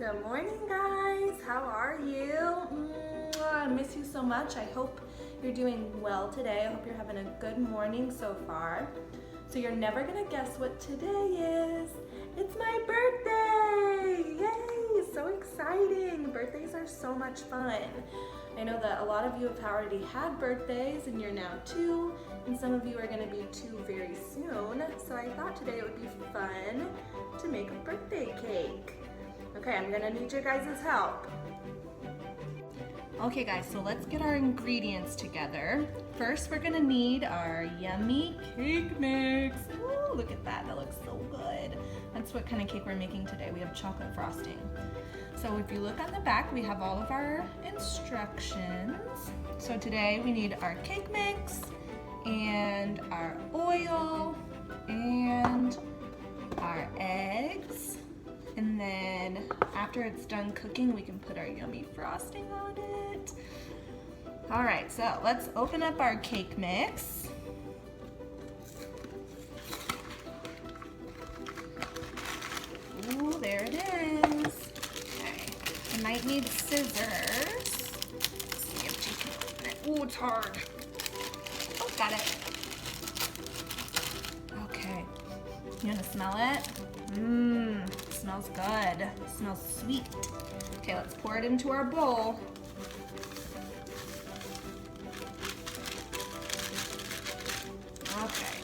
Good morning, guys. How are you? I miss you so much. I hope you're doing well today. I hope you're having a good morning so far. So you're never gonna guess what today is. It's my birthday! Yay! So exciting. Birthdays are so much fun. I know that a lot of you have already had birthdays and you're now 2, and some of you are gonna be 2 very soon. So I thought today it would be fun to make a birthday cake. Okay, I'm gonna need your guys' help. Okay guys, so let's get our ingredients together. First, we're gonna need our yummy cake mix. Ooh, look at that, that looks so good. That's what kind of cake we're making today. We have chocolate frosting. So if you look on the back, we have all of our instructions. So today we need our cake mix and our oil and our eggs. And then after it's done cooking, we can put our yummy frosting on it. All right, so let's open up our cake mix. Ooh, there it is. Okay, I might need scissors. Let's see if she can open it. Ooh, it's hard. Oh, got it. Okay, you wanna smell it? Smells good. Smells sweet. Okay, let's pour it into our bowl. Okay.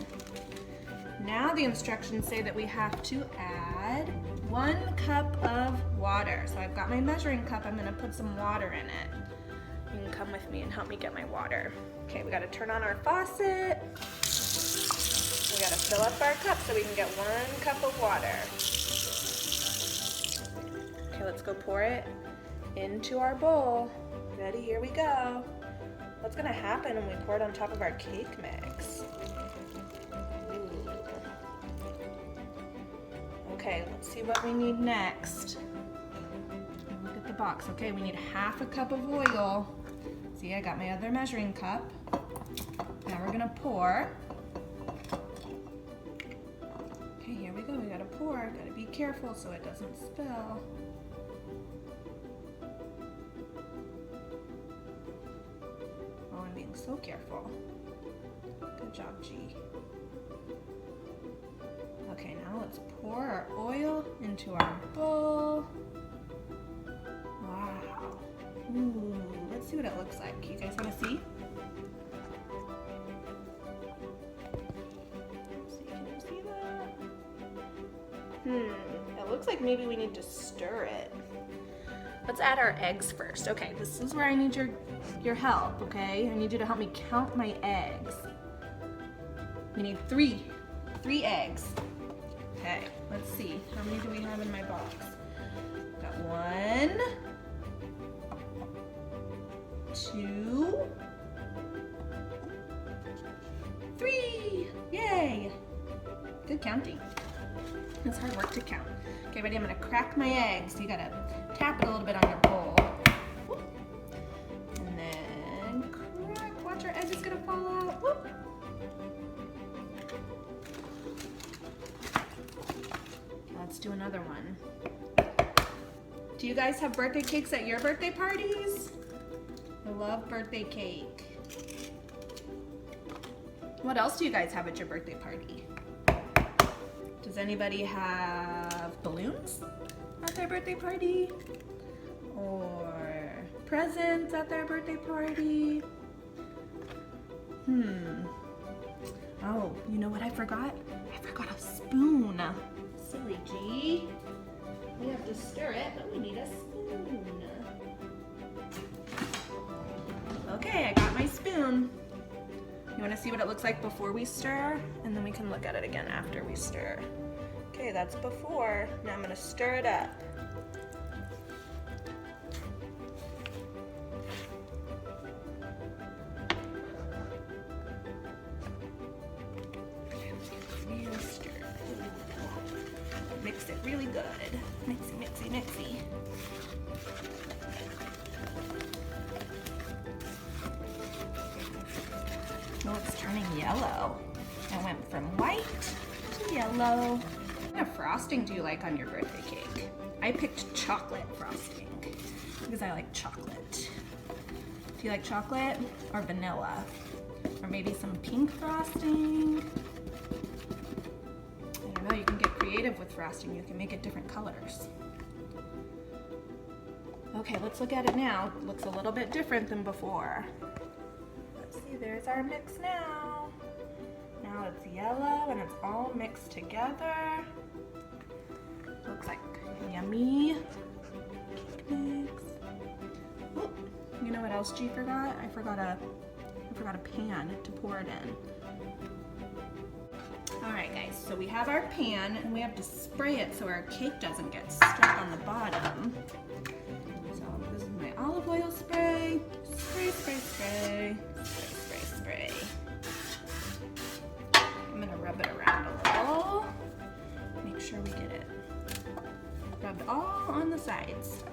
Now the instructions say that we have to add 1 cup of water. So I've got my measuring cup. I'm gonna put some water in it. You can come with me and help me get my water. Okay, we gotta turn on our faucet. We gotta fill up our cup so we can get 1 cup of water. Okay, let's go pour it into our bowl. Ready, here we go. What's gonna happen when we pour it on top of our cake mix? Ooh. Okay, let's see what we need next. Look at the box. Okay, we need 1/2 cup of oil. See, I got my other measuring cup. Now we're gonna pour. Okay, here we go, we gotta pour. Gotta be careful so it doesn't spill. Oh, I'm being so careful. Good job, G. Okay, now let's pour our oil into our bowl. Wow. Ooh, let's see what it looks like. You guys wanna see? Can you see that? It looks like maybe we need to stir it. Let's add our eggs first. Okay, this is where I need your help, okay? I need you to help me count my eggs. We need 3 eggs. Okay, let's see. How many do we have in my box? Got 1, 2, 3. Yay! Good counting. It's hard work to count. Okay, ready? I'm gonna crack my eggs. You gotta tap it a little bit on your bowl. Whoop. And then crack. Watch, our egg is gonna fall out. Whoop. Let's do another one. Do you guys have birthday cakes at your birthday parties? I love birthday cake. What else do you guys have at your birthday party? Does anybody have balloons at their birthday party? Or presents at their birthday party? Oh, you know what I forgot? I forgot a spoon. Silly G. We have to stir it, but we need a spoon. Okay, I got my spoon. You want to see what it looks like before we stir? And then we can look at it again after we stir. Okay, that's before. Now I'm going to stir it up. Real stir. Mix it really good. Mixy, mixy, mixy. Oh, it's turning yellow. It went from white to yellow. I'm gonna fry frosting do you like on your birthday cake? I picked chocolate frosting because I like chocolate. Do you like chocolate or vanilla? Or maybe some pink frosting? I don't know, you can get creative with frosting. You can make it different colors. Okay, let's look at it now. It looks a little bit different than before. Let's see, there's our mix now. Now it's yellow and it's all mixed together. Looks like yummy cake mix. Oh, you know what else G forgot? I forgot a pan to pour it in. All right, guys, so we have our pan and we have to spray it so our cake doesn't get stuck on the bottom. So this is my olive oil spray. Spray, spray, spray, spray, spray, spray. I'm gonna rub it around a little. Make sure we get it rubbed all on the sides.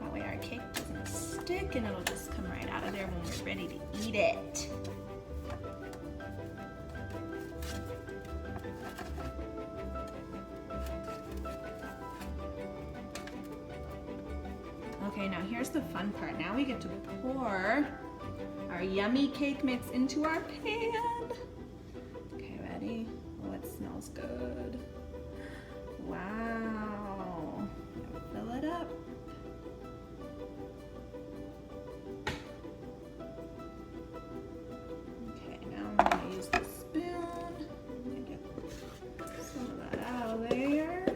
That way our cake doesn't stick and it'll just come right out of there when we're ready to eat it. Okay, now here's the fun part. Now we get to pour our yummy cake mix into our pan. Okay, ready? Oh, it smells good. Wow. Fill it up. Okay, now I'm gonna use the spoon. I'm gonna get some of that out of there.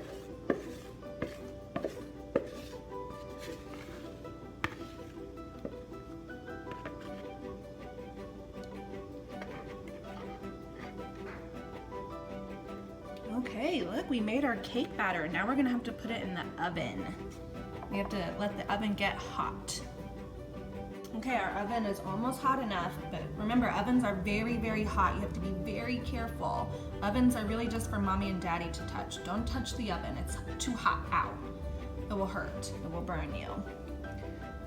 Okay, look, we made our cake batter. Now we're gonna have to put it in the oven. We have to let the oven get hot. Okay, our oven is almost hot enough, but remember, ovens are very, very hot. You have to be very careful. Ovens are really just for mommy and daddy to touch. Don't touch the oven, it's too hot out. It will hurt, it will burn you.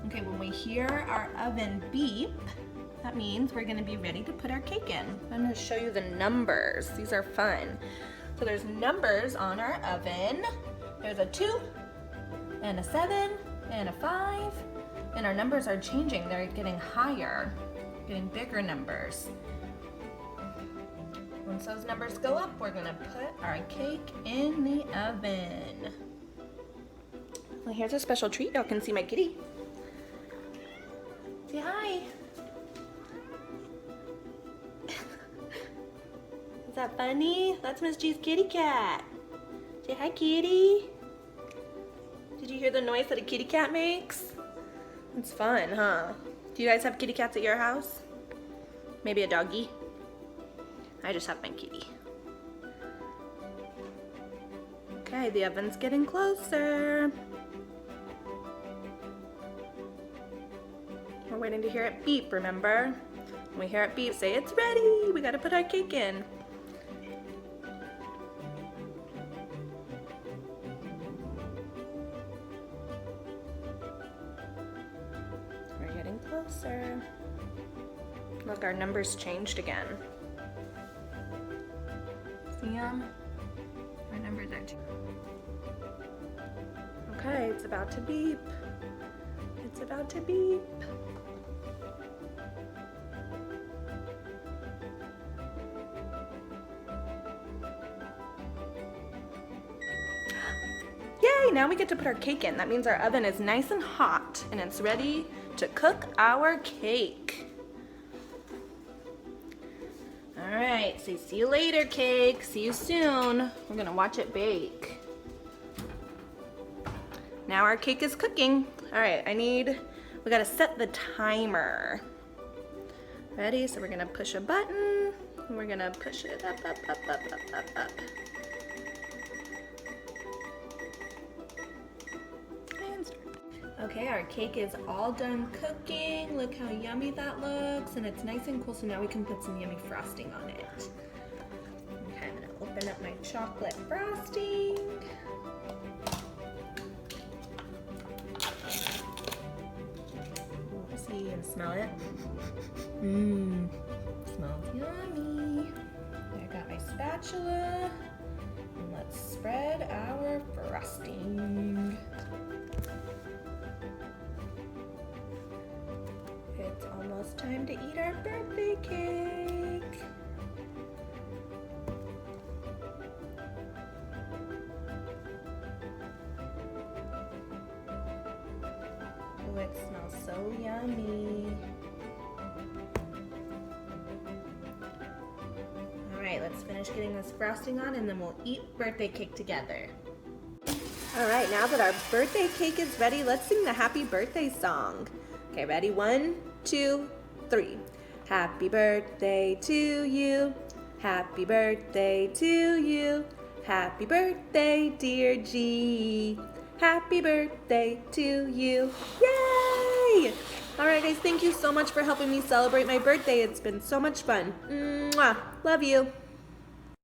Okay, when we hear our oven beep, that means we're gonna be ready to put our cake in. I'm gonna show you the numbers. These are fun. So there's numbers on our oven. There's a 2, and a 7, and a 5. And our numbers are changing. They're getting higher, getting bigger numbers. Once those numbers go up, we're gonna put our cake in the oven. Well, here's a special treat. Y'all can see my kitty. Say hi. Is that funny? That's Miss G's kitty cat. Say hi, kitty. Did you hear the noise that a kitty cat makes? It's fun, huh? Do you guys have kitty cats at your house? Maybe a doggy? I just have my kitty. Okay, the oven's getting closer. We're waiting to hear it beep, remember? When we hear it beep, say it's ready. We gotta put our cake in. We're getting closer. Look, our numbers changed again. See them? Our numbers are changing. Okay, it's about to beep. It's about to beep. Yay, now we get to put our cake in. That means our oven is nice and hot and it's ready to cook our cake. All right, so see you later, cake. See you soon. We're gonna watch it bake. Now our cake is cooking. All right, we gotta set the timer. Ready? So we're gonna push a button and we're gonna push it up, up, up, up, up, up, up. And start. Okay, our cake is all done cooking. Look how yummy that looks, and it's nice and cool, so now we can put some yummy frosting on it. Okay, I'm gonna open up my chocolate frosting. See and smell it. Smells yummy. I got my spatula, and let's spread our frosting. It's almost time to eat our birthday cake. Oh, it smells so yummy. All right, let's finish getting this frosting on and then we'll eat birthday cake together. All right, now that our birthday cake is ready, let's sing the happy birthday song. Okay, ready? 1, 2, 3. Happy birthday to you. Happy birthday to you. Happy birthday, dear G. Happy birthday to you. Yay! All right, guys, thank you so much for helping me celebrate my birthday. It's been so much fun. Mwah! Love you.